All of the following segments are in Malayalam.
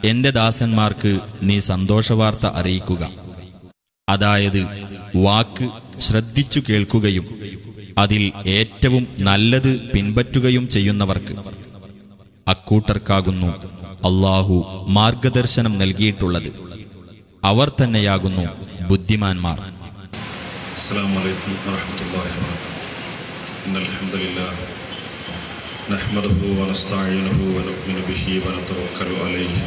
എന്റെ ദാസന്മാർക്ക് നീ സന്തോഷവാർത്ത അറിയിക്കുക. അതായത് വാക്ക് ശ്രദ്ധിച്ചു കേൾക്കുകയും അതിൽ ഏറ്റവും നല്ലത് പിൻപറ്റുകയും ചെയ്യുന്നവർക്ക്. അക്കൂട്ടർക്കാകുന്നു അല്ലാഹു മാർഗദർശനം നൽകിയിട്ടുള്ളത്. അവർ തന്നെയാകുന്നു ബുദ്ധിമാന്മാർ. അസ്സലാമു അലൈക്കും വറഹ്മത്തുള്ളാഹി വബറകാതുഹു. ഇന്നൽ ഹംദുലില്ലാഹ് നഹ്മദുഹു വനസ്തഈനുഹു വനുഅ്മിനു ബിഹി വനതവക്കലു അലൈഹി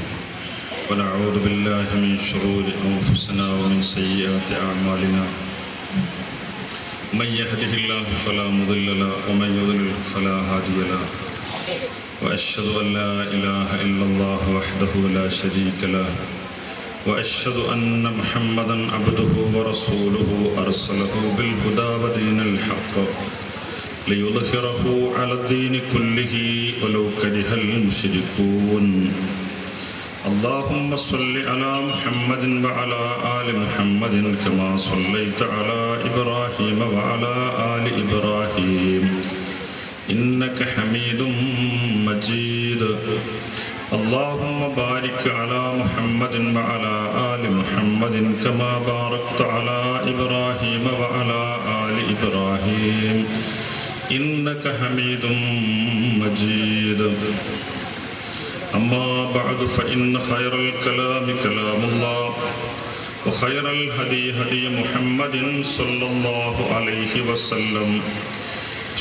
വനഊദു ബില്ലാഹി മിൻ ശുറൂരി അൻഫുസിനാ വമിൻ സയ്യിആതി അഅ്മാലിനാ. മൻ യഹ്ദിഹില്ലാഹു ഫലാ മുദില്ല ലഹു വമൻ യുദ്ലിൽ ഫലാ ഹാദിയ ലഹു. വഅശ്ഹദു അൻ ലാ ഇലാഹ ഇല്ലല്ലാഹു വഹ്ദഹു ലാ ശരീക ലഹു وأشهد أن محمدًا عبده ورسوله أرسله بالهدى ودين الحق ليظهره على الدين كله ولو كره المشركون. اللهم صل على محمد وعلى آل محمد كما صليت على إبراهيم وعلى آل إبراهيم إنك حميد مجيد. اللهم بارك على محمد وعلى آل محمد كما باركت على إبراهيم وعلى آل إبراهيم إنك حميد مجيد. أما بعد فإن خير الكلام كلام الله وخير الهدي هدي محمد صلى الله عليه وسلم.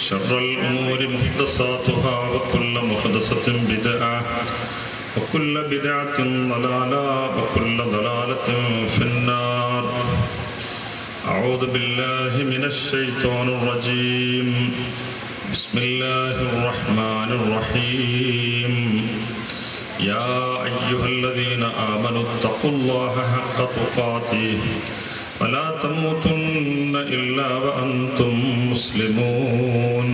شر الأمور محدثاتها وكل محدثة بدعة وكل بدعة ضلالة وكل ضلالة في النار. أعوذ بالله من الشيطان الرجيم. بسم الله الرحمن الرحيم. يا أيها الذين آمنوا اتقوا الله حق تقاته ولا تموتن إلا وأنتم مسلمون.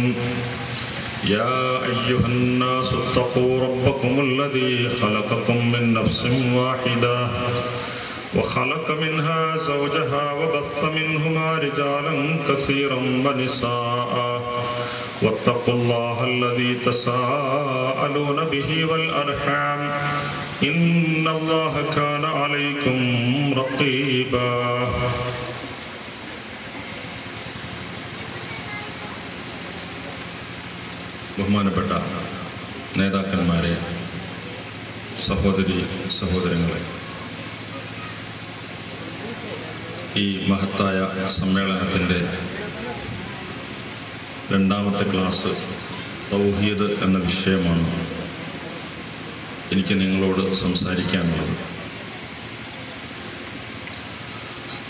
يا أيها الناس اتقوا ربكم الذي خلقكم من نفس واحدة وخلق منها زوجها وبث منهما رجالا كثيرا ونساء واتقوا الله الذي تساءلون به والأرحام إن الله كان عليكم رقيبا. ബഹുമാനപ്പെട്ട നേതാക്കന്മാരെ, സഹോദരി സഹോദരങ്ങളെ, ഈ മഹത്തായ സമ്മേളനത്തിൻ്റെ രണ്ടാമത്തെ ക്ലാസ് തൗഹീദ് എന്ന വിഷയമാണ് എനിക്ക് നിങ്ങളോട് സംസാരിക്കാനുള്ളത്.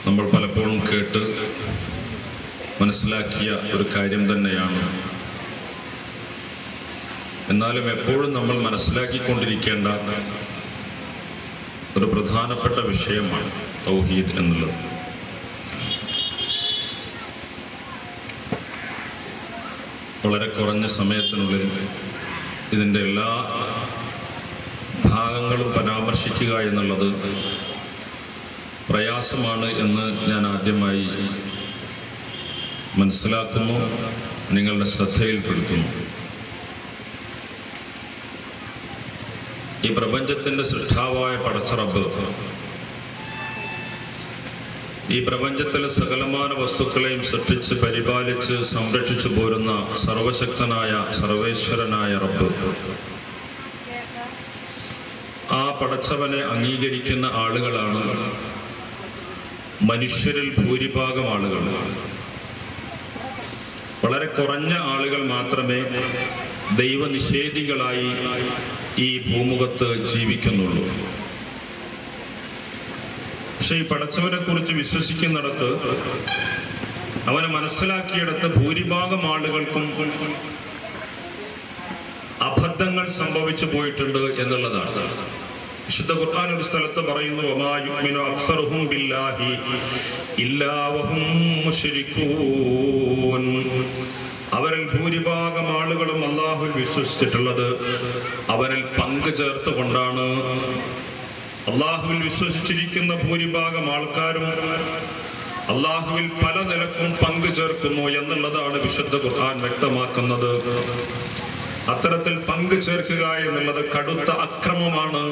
നമ്മൾ പലപ്പോഴും കേട്ട് മനസ്സിലാക്കിയ ഒരു കാര്യം തന്നെയാണ്. എന്നാലും എപ്പോഴും നമ്മൾ മനസ്സിലാക്കിക്കൊണ്ടിരിക്കേണ്ട ഒരു പ്രധാനപ്പെട്ട വിഷയമാണ് തൗഹീദ് എന്നുള്ളത്. വളരെ കുറഞ്ഞ സമയത്തിനുള്ളിൽ ഇതിൻ്റെ എല്ലാ ഭാഗങ്ങളും പരാമർശിക്കുക എന്നുള്ളത് പ്രയാസമാണ് എന്ന് ഞാൻ ആദ്യമായി മനസ്സിലാക്കുന്നു, നിങ്ങളുടെ ശ്രദ്ധയിൽപ്പെടുത്തുന്നു. ഈ പ്രപഞ്ചത്തിന്റെ സൃഷ്ടാവായ പടച്ച റബ്ബ് ഈ പ്രപഞ്ചത്തിലെ സകലമാന വസ്തുക്കളെയും സൃഷ്ടിച്ച് പരിപാലിച്ച് സംരക്ഷിച്ചു പോരുന്ന സർവശക്തനായ സർവേശ്വരനായ റബ്ബ്, ആ പടച്ചവനെ അംഗീകരിക്കുന്ന ആളുകളാണ് മനുഷ്യരിൽ ഭൂരിഭാഗം ആളുകൾ. വളരെ കുറഞ്ഞ ആളുകൾ മാത്രമേ ദൈവനിഷേധികളായി ഈ ഭൂമുഖത്ത് ജീവിക്കുന്നുള്ളൂ. പക്ഷെ ഈ പടച്ചവനെ കുറിച്ച് വിശ്വസിക്കുന്നിടത്ത്, അവനെ മനസ്സിലാക്കിയിടത്ത് ഭൂരിഭാഗം ആളുകൾക്കും അബദ്ധങ്ങൾ സംഭവിച്ചു പോയിട്ടുണ്ട് എന്നുള്ളതാണ്. വിശുദ്ധ ഖുർആൻ ഒരു സ്ഥലത്ത് പറയുന്നു, വമാ യുഅ്മിനു അക്സറുഹും ബില്ലാഹി ഇല്ലാ വഹും മുശ്രികൂൻ. അവരിൽ ഭൂരിഭാഗം ആളുകളും അല്ലാഹുവിൽ വിശ്വസിച്ചിട്ടുള്ളത് അവരിൽ പങ്കു ചേർത്തുകൊണ്ടാണ്. അല്ലാഹുവിൽ വിശ്വസിച്ചിരിക്കുന്ന ഭൂരിഭാഗം ആൾക്കാരും അല്ലാഹുവിൽ പല നിലക്കും പങ്കു ചേർക്കുന്നു എന്നുള്ളതാണ് വിശുദ്ധ ഖുർആൻ വ്യക്തമാക്കുന്നത്. അത്തരത്തിൽ പങ്കു ചേർക്കുക എന്നുള്ളത് കടുത്ത അക്രമമാണ്.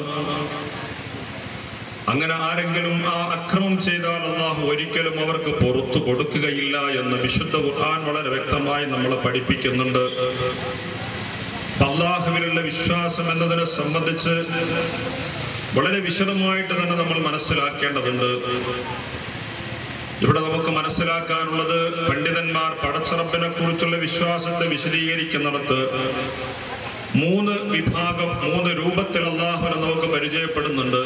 അങ്ങനെ ആരെങ്കിലും ആ അക്രമം ചെയ്താൽ അള്ളാഹു ഒരിക്കലും അവർക്ക് പുറത്തു കൊടുക്കുകയില്ല എന്ന് വിശുദ്ധ ഖുർആൻ വളരെ വ്യക്തമായി നമ്മളെ പഠിപ്പിക്കുന്നുണ്ട്. അള്ളാഹുവിലുള്ള വിശ്വാസം എന്നതിനെ സംബന്ധിച്ച് വളരെ വിശദമായിട്ട് തന്നെ നമ്മൾ മനസ്സിലാക്കേണ്ടതുണ്ട്. ഇവിടെ നമുക്ക് മനസ്സിലാക്കാനുള്ളത്, പണ്ഡിതന്മാർ പടച്ചറബിനെ കുറിച്ചുള്ള വിശ്വാസത്തെ വിശദീകരിക്കുന്നിടത്ത് 3 വിഭാഗം, 3 രൂപത്തിൽ അല്ലാഹുവിനെ നമുക്ക് പരിചയപ്പെടുന്നുണ്ട്.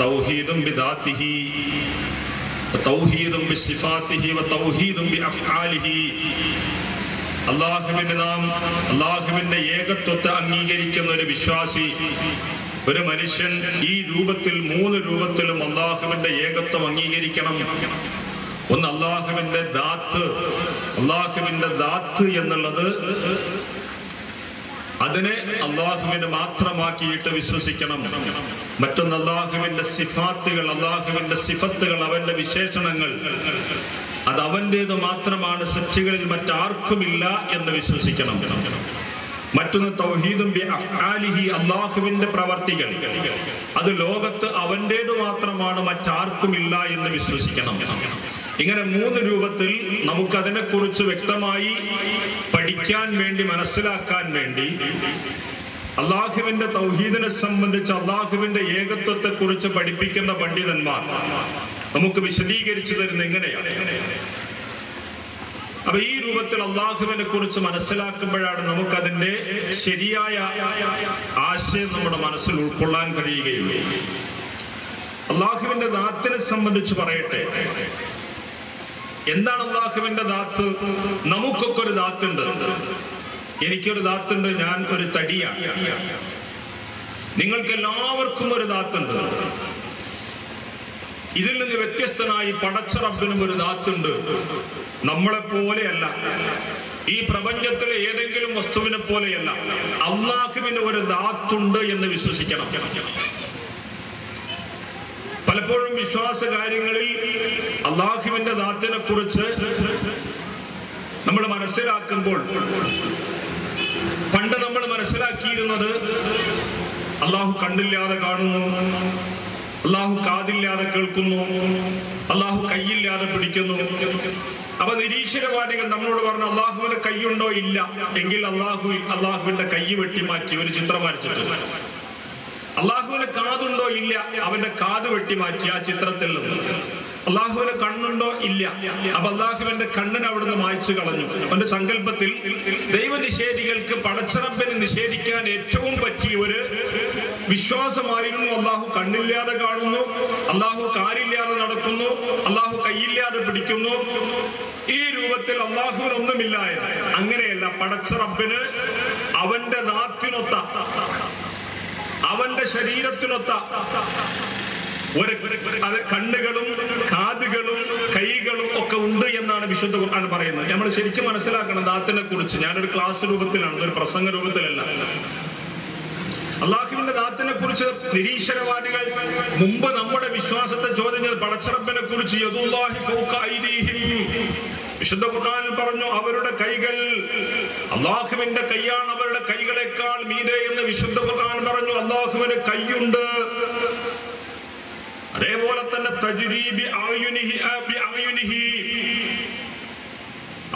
തൗഹീദും ബിദാത്തിഹി, തൗഹീദും ബിസിഫാത്തിഹി, തൗഹീദും ബിഅഫ്ആലിഹി. അല്ലാഹുവിന്റെ ഏകത്വത്തെ അംഗീകരിക്കുന്ന ഒരു വിശ്വാസി, ഒരു മനുഷ്യൻ ഈ രൂപത്തിൽ 3 രൂപത്തിലും അല്ലാഹുവിന്റെ ഏകത്വം അംഗീകരിക്കണം. ഒന്ന് അല്ലാഹുവിന്റെ ദാത്ത് എന്നുള്ളത് അതിനെ അല്ലാഹുവിനെ മാത്രമാക്കിയിട്ട് വിശ്വസിക്കണം. മറ്റൊന്ന് അല്ലാഹുവിന്റെ സിഫാത്തുകൾ, അല്ലാഹുവിന്റെ സിഫത്തുകൾ, അവന്റെ വിശേഷണങ്ങൾ, അത് അവന്റേത് മാത്രമാണ്, സൃഷ്ടികളിൽ മറ്റാർക്കുമില്ല എന്ന് വിശ്വസിക്കണം. മറ്റൊന്ന് തൗഹീദും ബിഅഫ്ആലിഹി, അല്ലാഹുവിന്റെ പ്രവർത്തികൾ, അത് ലോകത്ത് അവന്റേത് മാത്രമാണ്, മറ്റാർക്കുമില്ല എന്ന് വിശ്വസിക്കണം. ഇങ്ങനെ 3 രൂപത്തിൽ നമുക്കതിനെ കുറിച്ച് വ്യക്തമായി പഠിക്കാൻ വേണ്ടി, മനസ്സിലാക്കാൻ വേണ്ടി അല്ലാഹുവിന്റെ തൗഹീദിനെ സംബന്ധിച്ച്, അല്ലാഹുവിന്റെ ഏകത്വത്തെ കുറിച്ച് പഠിപ്പിക്കുന്ന പണ്ഡിതന്മാർ നമുക്ക് വിശദീകരിച്ചു തരുന്ന എങ്ങനെയാണ്. അപ്പൊ ഈ രൂപത്തിൽ അല്ലാഹുവിനെ കുറിച്ച് മനസ്സിലാക്കുമ്പോഴാണ് നമുക്കതിന്റെ ശരിയായ ആശയം നമ്മുടെ മനസ്സിൽ ഉൾക്കൊള്ളാൻ കഴിയുകയുള്ളൂ. അല്ലാഹുവിന്റെ ദാത്തിനെ സംബന്ധിച്ച് പറയട്ടെ. എന്താണ് അല്ലാഹുവിന്റെ ദാത്ത്? നമുക്കൊക്കെ ഒരു ദാത്തുണ്ട്. എനിക്കൊരു ദാത്തുണ്ട്, ഞാൻ ഒരു തടിയാണ്. നിങ്ങൾക്ക് എല്ലാവർക്കും ഒരു ദാത്തുണ്ട്. ഇതിൽ നിന്ന് വ്യത്യസ്തനായി പടച്ച റബ്ബിനും ഒരു ദാത്തുണ്ട്. നമ്മളെ പോലെയല്ല, ഈ പ്രപഞ്ചത്തിലെ ഏതെങ്കിലും വസ്തുവിനെ പോലെയല്ല. അല്ലാഹുവിന് ഒരു ദാത്തുണ്ട് എന്ന് വിശ്വസിക്കണം. പലപ്പോഴും വിശ്വാസ കാര്യങ്ങളിൽ അല്ലാഹുവിന്റെ ദാത്തിനെ കുറിച്ച് നമ്മൾ മനസ്സിലാക്കുമ്പോൾ, പണ്ട് നമ്മൾ മനസ്സിലാക്കിയിരുന്നത് അല്ലാഹു കണ്ണില്ലാതെ കാണുന്നു, അല്ലാഹു കാതില്ലാതെ കേൾക്കുന്നു, അല്ലാഹു കൈയില്ലാതെ പിടിക്കുന്നു. അപ്പൊ നിരീശ്വരവാദികൾ നമ്മളോട് പറഞ്ഞു, അല്ലാഹുവിന്റെ കൈയുണ്ടോ? ഇല്ല. എങ്കിൽ അല്ലാഹുവിന്റെ കൈ വെട്ടിമാറ്റി ഒരു ചിത്രം വരച്ചിട്ടുണ്ട്. അല്ലാഹുവിന് കാതുണ്ടോ? ഇല്ല. അവന്റെ കാത് വെട്ടിമാറ്റി ആ ചിത്രത്തിൽ നിന്ന്. അല്ലാഹുവിന് കണ്ണുണ്ടോ? ഇല്ല. അപ്പൊ അല്ലാഹുവിന്റെ കണ്ണിന് അവിടുന്ന് മായ്ച്ചു കളഞ്ഞു. അവന്റെ സങ്കല്പത്തിൽ ദൈവനിഷേധികൾക്ക് പടച്ചറബിനെ നിഷേധിക്കാൻ ഏറ്റവും പറ്റിയ ഒരു വിശ്വാസമായിരുന്നു അല്ലാഹു കണ്ണില്ലാതെ കാണുന്നു, അല്ലാഹു കാലില്ലാതെ നടക്കുന്നു, അല്ലാഹു കൈയില്ലാതെ പിടിക്കുന്നു. ഈ രൂപത്തിൽ അല്ലാഹുവിനൊന്നുമില്ല. അങ്ങനെയല്ല. പടച്ചറബിന് അവന്റെ ദാത്തിനൊത്ത, അവന്റെ ശരീരത്തിനൊത്ത ഒരു കണ്ണുകളും കാതുകളും കൈകളും ഒക്കെ ഉണ്ട് എന്നാണ് വിശുദ്ധ ഖുർആൻ പറയുന്നത്. നമ്മൾ ശരിക്കും മനസ്സിലാക്കണം ദാത്തിനെ കുറിച്ച്. ഞാനൊരു ക്ലാസ് രൂപത്തിലാണ്, ഒരു പ്രസംഗ രൂപത്തിലല്ല. അല്ലാഹുവിന്റെ ദാത്തിനെ കുറിച്ച് നിരീശ്വരവാദികൾ മുമ്പ് നമ്മുടെ വിശ്വാസത്തെ ചോദ്യം ചെയ്ത് പടച്ചറബിനെ കുറിച്ച് യദുല്ലാഹി ഫൗക ഐദീഹിം, വിശുദ്ധ ഖുർആനിൽ പറഞ്ഞു അവരുടെ കൈകൾ അല്ലാഹുവിന്റെ കൈയാണ് അവരുടെ കൈകളെക്കാൾ മീതെ എന്ന് വിശുദ്ധ ഖുർആൻ പറഞ്ഞു. അല്ലാഹുവിന് കൈയുണ്ട്. അതേപോലെ തന്നെ തജ്രീബി അഅയുനിഹി,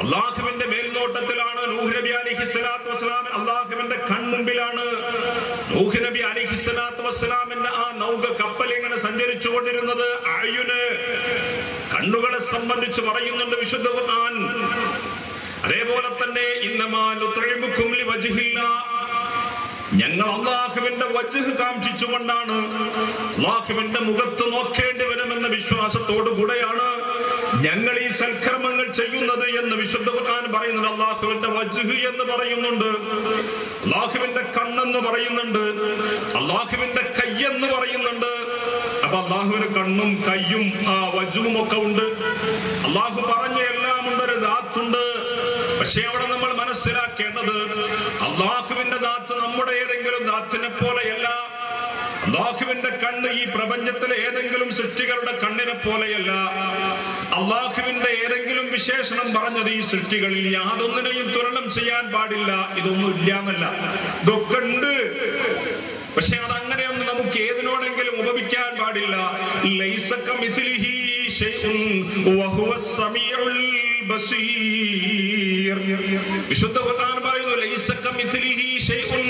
അല്ലാഹുവിന്റെ മേൽനോട്ടത്തിലാണ് നൂഹ് നബി അലൈഹിസ്സലാത്തു വസ്സലാം. അല്ലാഹുവിന്റെ കൺമുമ്പിലാണ് നൂഹ് നബി അലൈഹിസ്സലാത്തു വസ്സലാമിന്റെ ആ നൗക കപ്പൽ ഇങ്ങനെ സഞ്ചരിച്ചുകൊണ്ടിരുന്നത്. അഅയുന്, കണ്ണുകളെ സംബന്ധിച്ച് പറയുന്നുണ്ട് വിശുദ്ധ ഖുർആൻ. അതേപോലെ തന്നെ ഇന്നമാ നുത്ഇമുകും ലിവജ്ഹില്ലാ, ഞങ്ങൾ അല്ലാഹുവിന്റെ വജ്ഹ് കാംക്ഷിച്ചുകൊണ്ടാണ്, അല്ലാഹുവിന്റെ മുഖത്ത് നോക്കേണ്ടി വരുമെന്ന വിശ്വാസത്തോടുകൂടെയാണ് ഞങ്ങൾ ഈ സൽക്കർമ്മങ്ങൾ ചെയ്യുന്നത് എന്ന് വിശുദ്ധ ഖുർആൻ പറയുന്നുണ്ട്. അല്ലാഹുവിന്റെ വജ്ഹ് എന്ന് പറയുന്നുണ്ട്, അല്ലാഹുവിന്റെ കണ്ണെന്ന് പറയുന്നുണ്ട്, അല്ലാഹുവിന്റെ കയ്യെന്ന് പറയുന്നുണ്ട്. അപ്പൊ അല്ലാഹുവിന് കണ്ണും കയ്യും വജ്ഹും ഒക്കെ ഉണ്ട്. അല്ലാഹു പറഞ്ഞ എല്ലാം ഉണ്ട്, ഒരു ദാത്തുണ്ട്. പക്ഷെ അവിടെ നമ്മൾ മനസ്സിലാക്കേണ്ടത് അല്ലാഹുവിന്റെ ദാത്ത് നമ്മുടെ ഏതെങ്കിലും ദാത്തിനെ പോലെയല്ല. അല്ലാഹുവിന്റെ കണ്ണ് ഈ പ്രപഞ്ചത്തിലെ ഏതെങ്കിലും സൃഷ്ടികളുടെ കണ്ണിനെ പോലെയല്ല. അല്ലാഹുവിന്റെ ഏതെങ്കിലും വിശേഷണം പറഞ്ഞത് ഈ സൃഷ്ടികളിൽ യാതൊന്നിനെയും തുലനം ചെയ്യാൻ പാടില്ല. ഇതൊന്നും ഇല്ല എന്നല്ല, ഇതൊക്കെ ഉണ്ട്. പക്ഷെ അതങ്ങനെയൊന്നും നമുക്ക് ഏതിനോടെങ്കിലും ഒരിക്കലും ഉപമിക്കാൻ പാടില്ല. ലൈസ കമിസ്ലിഹി ശൈഉൻ വഹുവസ് സമീഉൽ ബസീർ. വിശുദ്ധ ഖുർആൻ പറയുന്നു ലൈസ കമിസ്ലിഹി ശൈഉൻ,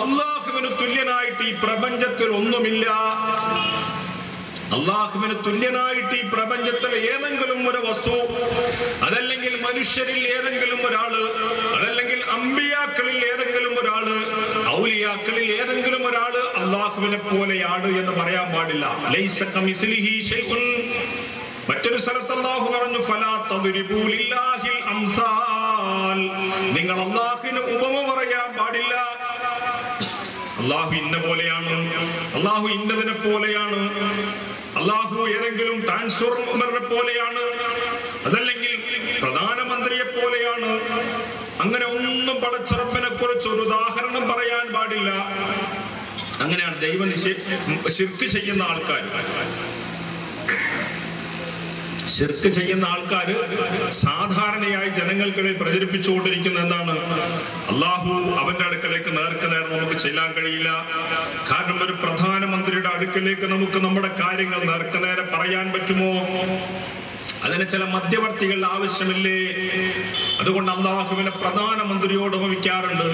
അല്ലാഹുവിന് തുല്യനായിട്ട് ഈ പ്രപഞ്ചത്തിൽ ഒന്നുമില്ല. അല്ലാഹുവിന് തുല്യനായിട്ട് ഈ പ്രപഞ്ചത്തിൽ ഏതെങ്കിലും ഒരു വസ്തു, അതല്ലെങ്കിൽ മനുഷ്യരിൽ ഏതെങ്കിലും ഒരാള്, അതല്ലെങ്കിൽ അമ്പിയാക്കളിൽ ഏതെങ്കിലും ഒരാള്, ഔലിയാക്കളിൽ ഏതെങ്കിലും ഒരാള് അല്ലാഹുവിനെ പോലെയാണ് എന്ന് പറയാൻ പാടില്ല. ലൈസ കമിസ്ലിഹി ശൈഉൻ. മറ്റൊരു സ്ഥലത്ത് അല്ലാഹു പറഞ്ഞു ഫലാ തദ്രിബൂ ലില്ലാഹിൽ അംസാൽ, നിങ്ങൾ അല്ലാഹുവിന് ഉപമ പറയാൻ പാടില്ല. അല്ലാഹു ഇന്ന പോലെയാണ്, അല്ലാഹു ഇന്നതിനെ പോലെയാണ്, അല്ലാഹു ഏതെങ്കിലും ട്രാൻസ്ഫോർമറിനെ പോലെയാണ്, അതല്ലെങ്കിൽ പ്രധാനമന്ത്രിയെ പോലെയാണ്. അങ്ങനെ ഒന്നും പടച്ചറപ്പിനെ കുറിച്ച് ഒരു ഉദാഹരണം പറയാൻ പാടില്ല. അങ്ങനെയാണ് ദൈവം ശിർക്ക് ചെയ്യുന്ന ആൾക്കാർ. ശിർക്ക് ചെയ്യുന്ന ആൾക്കാര് സാധാരണയായി ജനങ്ങൾക്കിടയിൽ പ്രചരിപ്പിച്ചുകൊണ്ടിരിക്കുന്ന എന്താണ്? അല്ലാഹു അവന്റെ അടുക്കലേക്ക് നേർക്കുനേർ നമുക്ക് ചെല്ലാൻ കഴിയില്ല. കാരണം ഒരു പ്രധാനമന്ത്രിയുടെ അടുക്കലേക്ക് നമുക്ക് നമ്മുടെ കാര്യങ്ങൾ നേർക്കുനേരെ പറയാൻ പറ്റുമോ? അതിന് ചില മധ്യവർത്തികൾ ആവശ്യമില്ലേ? അതുകൊണ്ട് അല്ലാഹുവിനെ പ്രധാനമന്ത്രിയോട് ഉപമിക്കാറുണ്ട്.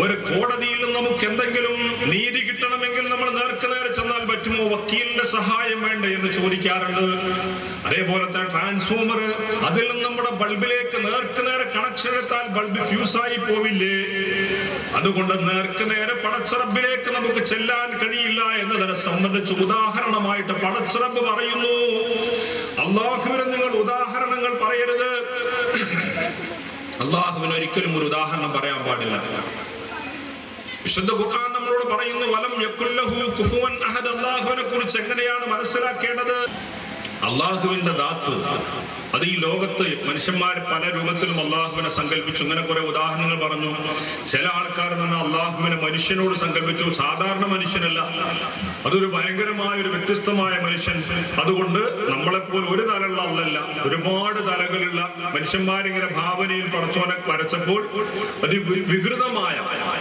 ഒരു കോടതിയിൽ നമുക്ക് എന്തെങ്കിലും നീതി കിട്ടണമെങ്കിൽ നമ്മൾ നേർക്കുനേരെ ചെന്നാൽ പറ്റുമോ? വക്കീലിന്റെ സഹായം വേണ്ടേ എന്ന് ചോദിക്കാറുണ്ട്. അതേപോലെ തന്നെ ട്രാൻസ്ഫോമർ, അതിൽ നിന്ന് നമ്മുടെ ബൾബിലേക്ക് നേർക്കുനേരെ കണക്ഷൻ എടുത്താൽ ബൾബ് ഫ്യൂസായി പോവില്ലേ? അതുകൊണ്ട് നേർക്കുനേരെ പടച്ചറബിലേക്ക് നമുക്ക് ചെല്ലാൻ കഴിയില്ല എന്നതിനെ സംബന്ധിച്ച് ഉദാഹരണമായിട്ട് പടച്ചറബ് പറയുന്നു, അല്ലാഹുവിന് നിങ്ങൾ ഉദാഹരണങ്ങൾ പറയരുത്. അല്ലാഹുവിന് ഒരിക്കലും ഒരു ഉദാഹരണം പറയാൻ പാടില്ല. വിശുദ്ധ ഖുർആൻ നമ്മളോട് പറയുന്നു വലം യകുല്ലഹു കുഫുവൻ അഹദ്. അല്ലാഹുവിനെ കുറിച്ച് എങ്ങനെയാണ് മനസ്സിലാക്കേണ്ടത്? അല്ലാഹുവിന്റെ ദാത്ത്, അത് ഈ ലോകത്ത് മനുഷ്യന്മാർ പല രൂപത്തിലും അല്ലാഹുവിനെ സങ്കല്പിച്ചു. ഇങ്ങനെ കുറെ ഉദാഹരണങ്ങൾ പറഞ്ഞു. ചില ആൾക്കാർ തന്നെ അല്ലാഹുവിനെ മനുഷ്യനോട് സങ്കല്പിച്ചു. സാധാരണ മനുഷ്യനല്ല, അതൊരു ഭയങ്കരമായ ഒരു വ്യത്യസ്തമായ മനുഷ്യൻ. അതുകൊണ്ട് നമ്മളെപ്പോലെ ഒരു തലയുള്ള അല്ലല്ല, ഒരുപാട് തലകളുള്ള മനുഷ്യന്മാരിങ്ങനെ ഭാവനയിൽ പടച്ചോനെ വരച്ചപ്പോൾ അത് വികൃതമായ